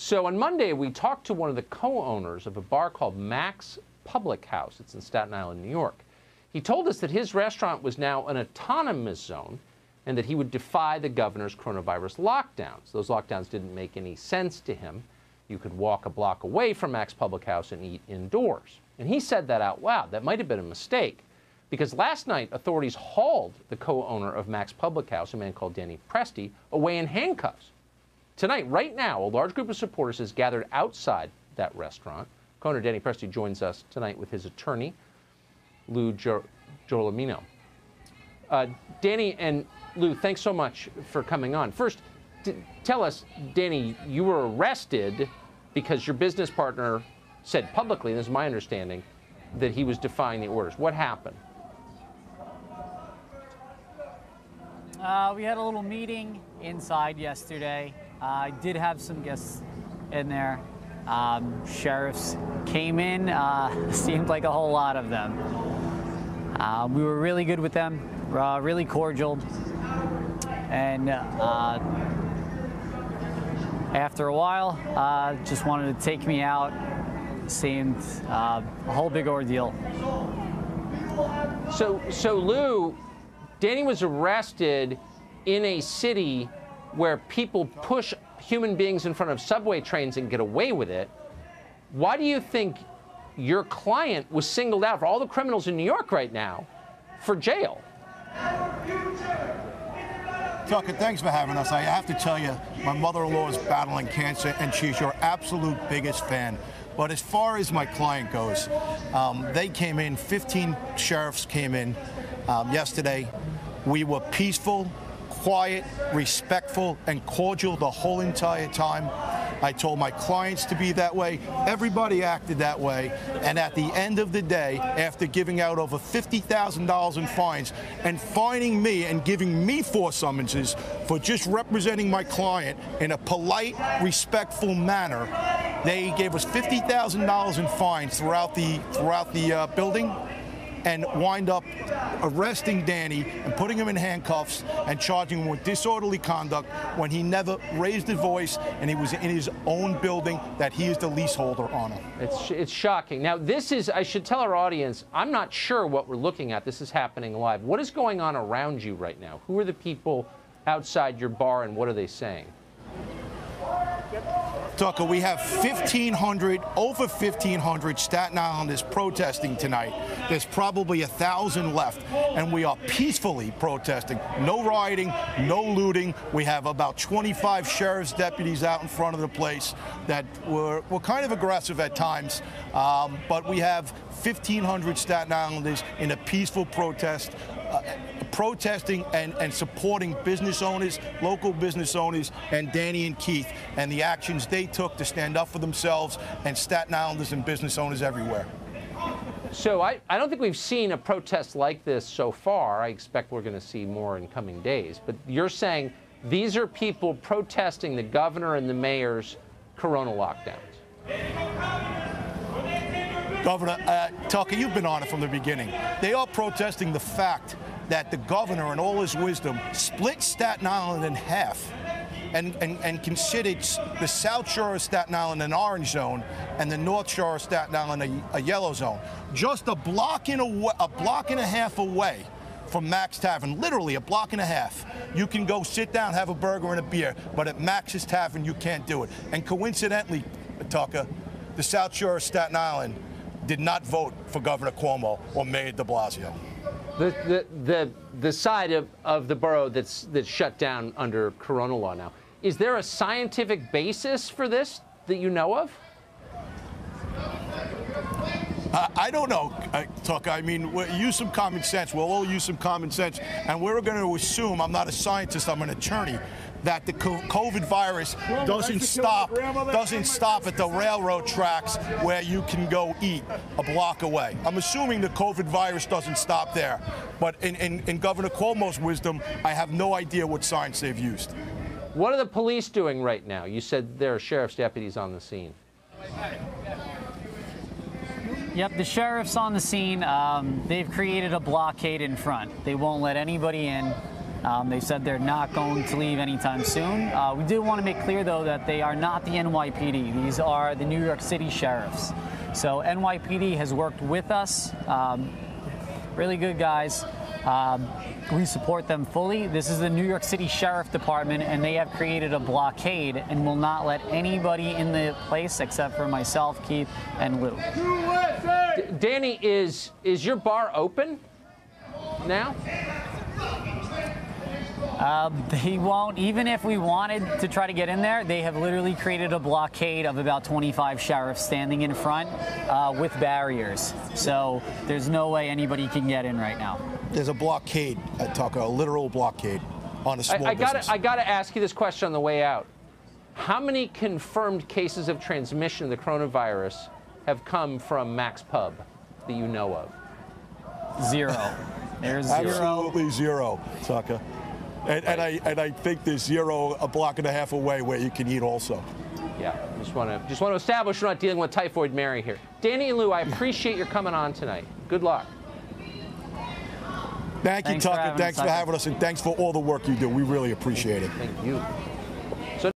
So on Monday, we talked to one of the co-owners of a bar called Max Public House. It's in Staten Island, New York. He told us that his restaurant was now an autonomous zone and that he would defy the governor's coronavirus lockdowns. Those lockdowns didn't make any sense to him. You could walk a block away from Max Public House and eat indoors. And he said that out loud. That might have been a mistake, because last night authorities hauled the co-owner of Max Public House, a man called Danny Presti, away in handcuffs. Tonight, right now, a large group of supporters has gathered outside that restaurant. Co-owner Danny Presti joins us tonight with his attorney, Lou Somethingorother. Danny and Lou, thanks so much for coming on. First, tell us, Danny, you were arrested because your business partner said publicly, and this is my understanding, that he was defying the orders. What happened? We had a little meeting inside yesterday. I did have some guests in there. Sheriffs came in, seemed like a whole lot of them. We were really good with them, really cordial. And after a while, just wanted to take me out. Seemed a whole big ordeal. So Lou, Danny was arrested in a city where people push human beings in front of subway trains and get away with it. Why do you think your client was singled out for all the criminals in New York right now for jail? Tucker, thanks for having us. I have to tell you, my mother-in-law is battling cancer, and she's your absolute biggest fan. But as far as my client goes, they came in, 15 sheriffs came in yesterday. We were peaceful, quiet, respectful, and cordial the whole entire time. I told my clients to be that way. Everybody acted that way. And at the end of the day, after giving out over $50,000 in fines and fining me and giving me 4 summonses for just representing my client in a polite, respectful manner, they gave us $50,000 in fines throughout the building, and wind up arresting Danny and putting him in handcuffs and charging him with disorderly conduct when he never raised his voice and he was in his own building that he is the leaseholder on it. It's shocking. Now, this is, I should tell our audience, I'm not sure what we're looking at. This is happening live. What is going on around you right now? Who are the people outside your bar and what are they saying? Tucker, we have over 1,500 Staten Islanders protesting tonight. There's probably 1,000 left, and we are peacefully protesting. No rioting, no looting. We have about 25 sheriff's deputies out in front of the place that were kind of aggressive at times, but we have 1,500 Staten Islanders in a peaceful protest. Protesting and supporting business owners, local business owners, and Danny and Keith, and the actions they took to stand up for themselves and Staten Islanders and business owners everywhere. So I don't think we've seen a protest like this so far. I expect we're going to see more in coming days. But you're saying these are people protesting the governor and the mayor's corona lockdowns. Governor, Tucker, you've been on it from the beginning. They are protesting the fact that the governor, in all his wisdom, split Staten Island in half and considered the South Shore of Staten Island an orange zone and the North Shore of Staten Island a yellow zone. Just a block and a half away from Max Tavern, literally a block and a half. You can go sit down, have a burger and a beer, but at Max's Tavern, you can't do it. And coincidentally, Tucker, the South Shore of Staten Island did not vote for Governor Cuomo or Mayor de Blasio. The side of the borough that's shut down under corona law now. Is there a scientific basis for this that you know of? I don't know, Tucker. I mean, use some common sense. We'll all use some common sense. And we're going to assume, I'm not a scientist, I'm an attorney, that the COVID virus doesn't stop at the railroad tracks where you can go eat a block away. I'm assuming the COVID virus doesn't stop there. But in Governor Cuomo's wisdom, I have no idea what science they've used. What are the police doing right now? You said there are sheriff's deputies on the scene. Yep, the sheriff's on the scene. They've created a blockade in front. They won't let anybody in. They said they're not going to leave anytime soon. We do want to make clear, though, that they are not the NYPD. These are the New York City sheriffs. So NYPD has worked with us. Really good guys. We support them fully. This is the New York City Sheriff Department, and they have created a blockade and will not let anybody in the place except for myself, Keith, and Lou. Danny, is your bar open now? They won't. Even if we wanted to try to get in there, they have literally created a blockade of about 25 sheriffs standing in front with barriers. So there's no way anybody can get in right now. There's a blockade, Tucker, a literal blockade on a small business. I got to ask you this question on the way out. How many confirmed cases of transmission of the coronavirus have come from Mac's Pub that you know of? Zero. There's zero. Absolutely zero, Tucker. And I think there's zero a block and a half away where you can eat also. Yeah, just want to establish we're not dealing with Typhoid Mary here. Danny and Lou, I appreciate your coming on tonight. Good luck. Thank you, Tucker. Thanks for having us, and thanks for all the work you do. We really appreciate it. Thank you.